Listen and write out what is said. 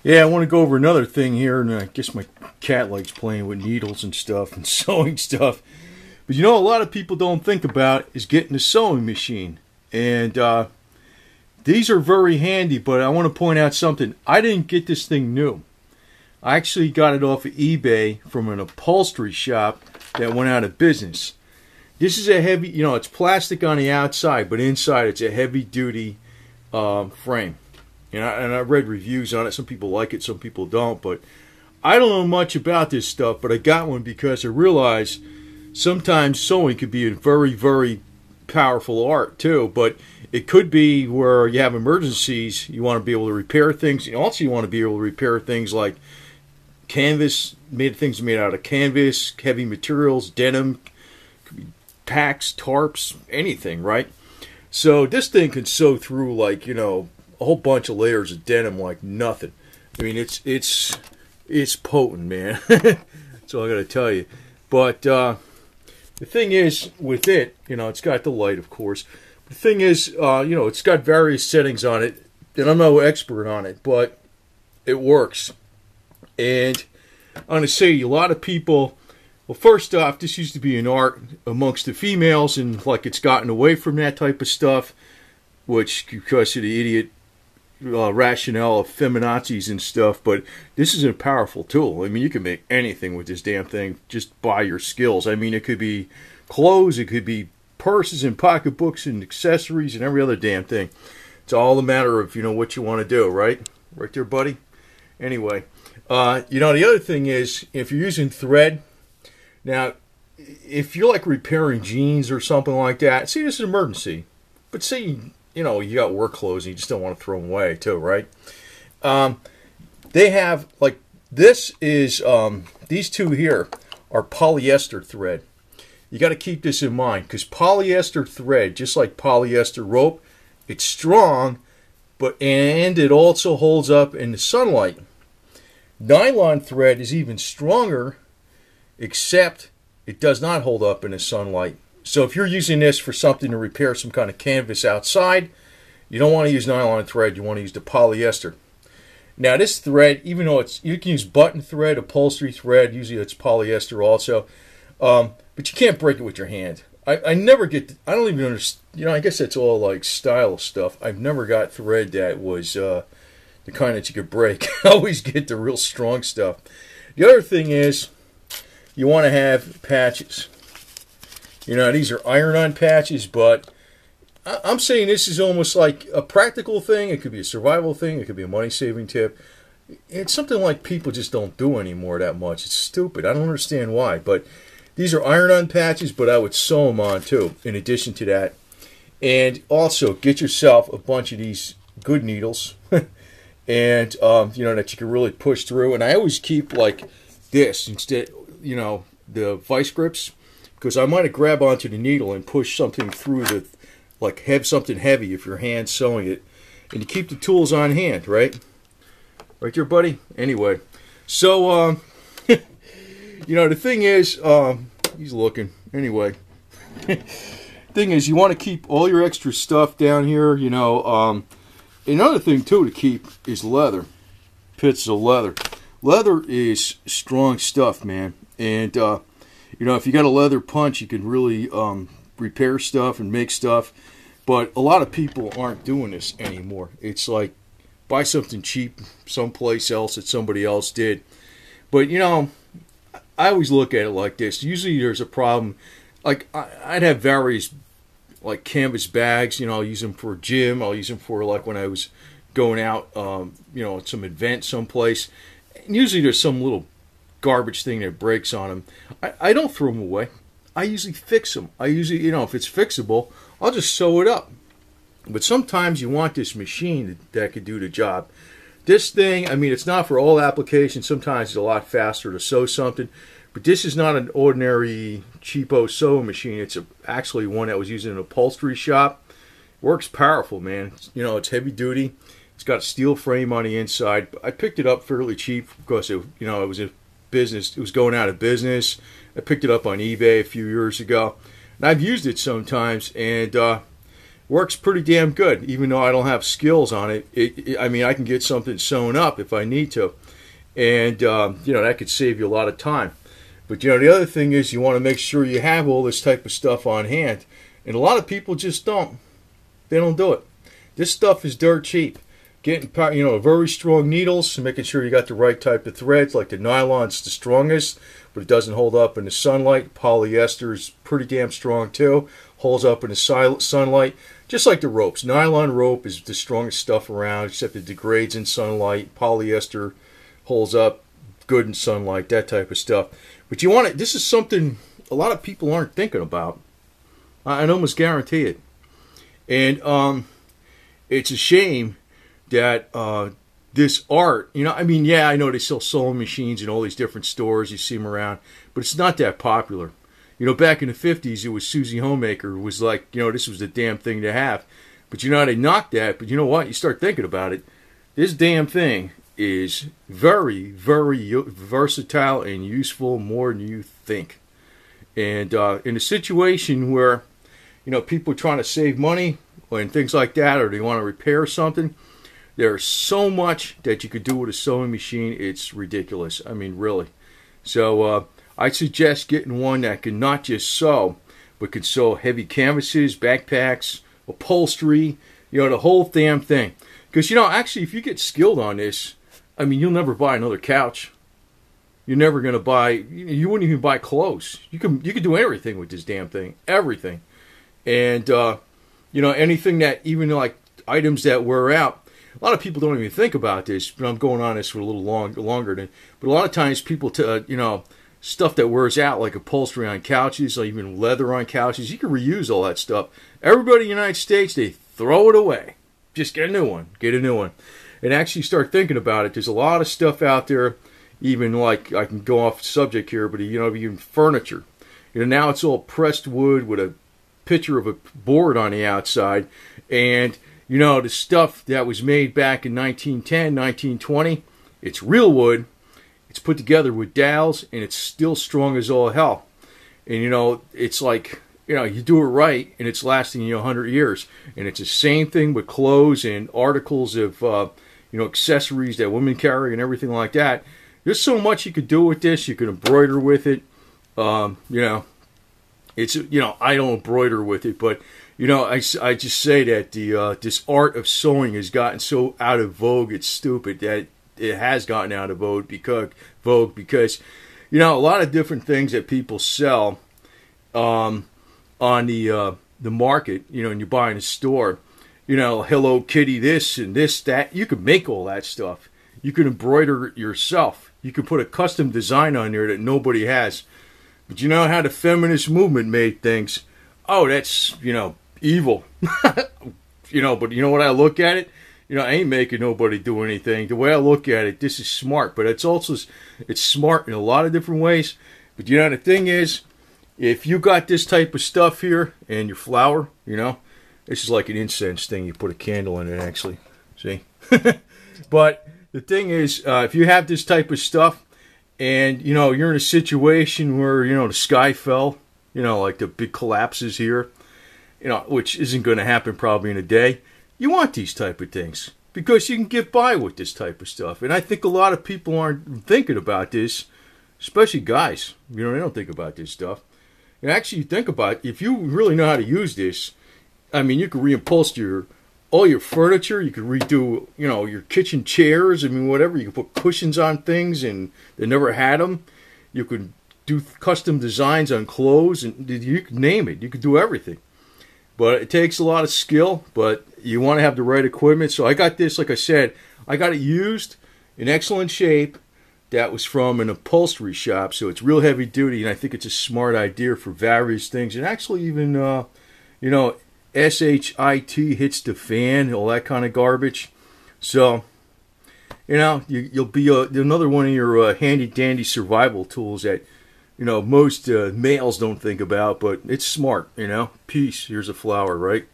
Yeah, I want to go over another thing here, and I guess my cat likes playing with needles and stuff and sewing stuff. But you know, a lot of people don't think about is getting a sewing machine. And these are very handy, but I want to point out something. I didn't get this thing new. I actually got it off of eBay from an upholstery shop that went out of business. This is a heavy, you know, it's plastic on the outside, but inside it's a heavy-duty frame. And I read reviews on it. Some people like it, some people don't. But I don't know much about this stuff, but I got one because I realized sometimes sewing could be a very, very powerful art too. But it could be where you have emergencies. You want to be able to repair things. Also, you want to be able to repair things like canvas, things made out of canvas, heavy materials, denim, packs, tarps, anything, right? So this thing can sew through, like, you know, a whole bunch of layers of denim like nothing. I mean, it's potent, man. That's all I got to tell you. But the thing is, with it, you know, it's got the light, of course. The thing is, you know, it's got various settings on it, and I'm no expert on it, but it works. And I'm going to say a lot of people, well, first off, this used to be an art amongst the females, and like it's gotten away from that type of stuff, which because of the idiot rationale of feminazis and stuff. But this is a powerful tool. I mean, you can make anything with this damn thing just by your skills. I mean, it could be clothes, it could be purses and pocketbooks and accessories and every other damn thing. It's all a matter of, you know, what you want to do, right? Right there, buddy? Anyway, you know, the other thing is, if you're using thread, now, if you're like repairing jeans or something like that, see, this is an emergency. But say, you know, you got work clothes and you just don't want to throw them away too, right? They have, like, this is, these two here are polyester thread. You got to keep this in mind, because polyester thread, just like polyester rope, it's strong, and it also holds up in the sunlight. Nylon thread is even stronger, except it does not hold up in the sunlight. So if you're using this for something to repair some kind of canvas outside, you don't want to use nylon thread, you want to use the polyester. Now this thread, even though you can use button thread, upholstery thread, usually it's polyester also, but you can't break it with your hand. I never get, I don't even understand, you know, I guess that's all like style stuff. I've never got thread that was the kind that you could break. I always get the real strong stuff. The other thing is, you want to have patches. You know, these are iron-on patches, but I'm saying this is almost like a practical thing. It could be a survival thing. It could be a money-saving tip. It's something like people just don't do anymore that much. It's stupid. I don't understand why. But these are iron-on patches, but I would sew them on too, in addition to that. And also, get yourself a bunch of these good needles. And, you know, that you can really push through. And I always keep, like, this instead, you know, the vice grips. Because I might grab onto the needle and push something through the, like, have something heavy if your hand's sewing it. And you keep the tools on hand, right? Right there, buddy? Anyway. So, you know, the thing is, he's looking. Anyway. Thing is, you want to keep all your extra stuff down here, you know. Another thing, too, to keep is leather. Bits of leather. Leather is strong stuff, man. And, you know, if you got a leather punch, you can really repair stuff and make stuff. But a lot of people aren't doing this anymore. It's like, buy something cheap someplace else that somebody else did. But, you know, I always look at it like this. Usually there's a problem. Like, I'd have various, like, canvas bags. You know, I'll use them for gym. I'll use them for, like, when I was going out, you know, at some event someplace. And usually there's some little garbage thing that breaks on them. I don't throw them away. I usually fix them. I usually, you know, if it's fixable, I'll just sew it up. But sometimes you want this machine that could do the job. This thing, I mean, it's not for all applications. Sometimes it's a lot faster to sew something. But this is not an ordinary cheapo sewing machine. It's actually one that was used in an upholstery shop. Works powerful, man. You know, it's heavy duty. It's got a steel frame on the inside. I picked it up fairly cheap because it, you know, it was a business. It was going out of business. I picked it up on eBay a few years ago, and I've used it sometimes. And works pretty damn good. Even though I don't have skills on it, I mean, I can get something sewn up if I need to, and that could save you a lot of time. But the other thing is you want to make sure you have all this type of stuff on hand, and a lot of people just don't. They don't do it. This stuff is dirt cheap. Getting very strong needles, and making sure you got the right type of threads. Like the nylon's the strongest, but it doesn't hold up in the sunlight. Polyester is pretty damn strong too. Holds up in the sunlight. Just like the ropes. Nylon rope is the strongest stuff around, except it degrades in sunlight. Polyester holds up good in sunlight, that type of stuff. But you want it. This is something a lot of people aren't thinking about. I can almost guarantee it. And it's a shame that this art, I mean, yeah, I know they sell sewing machines in all these different stores. You see them around, but it's not that popular. Back in the 50s, it was Susie Homemaker was like, this was the damn thing to have. But they knocked that. But you know what? You start thinking about it. This damn thing is very, very versatile and useful, more than you think. And in a situation where, people are trying to save money and things like that, or they want to repair something, there's so much that you could do with a sewing machine. It's ridiculous. I mean, really. So I suggest getting one that can not just sew, but can sew heavy canvases, backpacks, upholstery, the whole damn thing. Because, actually, if you get skilled on this, I mean, you'll never buy another couch. You're never going to buy, you wouldn't even buy clothes. You can do everything with this damn thing. Everything. And, anything that, even like items that wear out, a lot of people don't even think about this, but I'm going on this for a little longer than, but a lot of times people, stuff that wears out, like upholstery on couches, or even leather on couches, you can reuse all that stuff. Everybody in the United States, they throw it away. Just get a new one. Get a new one. And actually start thinking about it. There's a lot of stuff out there, even like, I can go off subject here, but even furniture. Now it's all pressed wood with a picture of a board on the outside. And, the stuff that was made back in 1910, 1920, it's real wood. It's put together with dowels, and it's still strong as all hell. And, it's like, you do it right, and it's lasting 100 years. And it's the same thing with clothes and articles of, accessories that women carry and everything like that. There's so much you could do with this. You can embroider with it. It's, I don't embroider with it, but, I just say that this art of sewing has gotten so out of vogue, it's stupid that it has gotten out of vogue because a lot of different things that people sell on the market, and you buy in a store, Hello Kitty this and this, that, you can make all that stuff. You can embroider it yourself. You can put a custom design on there that nobody has. But you know how the feminist movement made things? Oh, that's, evil. But you know what I look at it? I ain't making nobody do anything. The way I look at it, this is smart. But it's smart in a lot of different ways. But the thing is, if you got this type of stuff here and your flour, this is like an incense thing. You put a candle in it, actually. See? But the thing is, if you have this type of stuff and, you're in a situation where, the sky fell, like the big collapses here, which isn't going to happen probably in a day, you want these type of things because you can get by with this type of stuff. And I think a lot of people aren't thinking about this, especially guys. They don't think about this stuff. And actually, you think about it, if you really know how to use this, I mean, you can reupholster all your furniture. You can redo, your kitchen chairs. I mean, whatever. You can put cushions on things and they never had them. You can do custom designs on clothes, and you can name it. You can do everything. But it takes a lot of skill, but you want to have the right equipment. So I got this, like I said, I got it used in excellent shape. That was from an upholstery shop, so it's real heavy duty, and I think it's a smart idea for various things. And actually even, SHIT hits the fan, all that kind of garbage. So, you'll be another one of your handy-dandy survival tools that, most males don't think about, but it's smart, peace, here's a flower, right?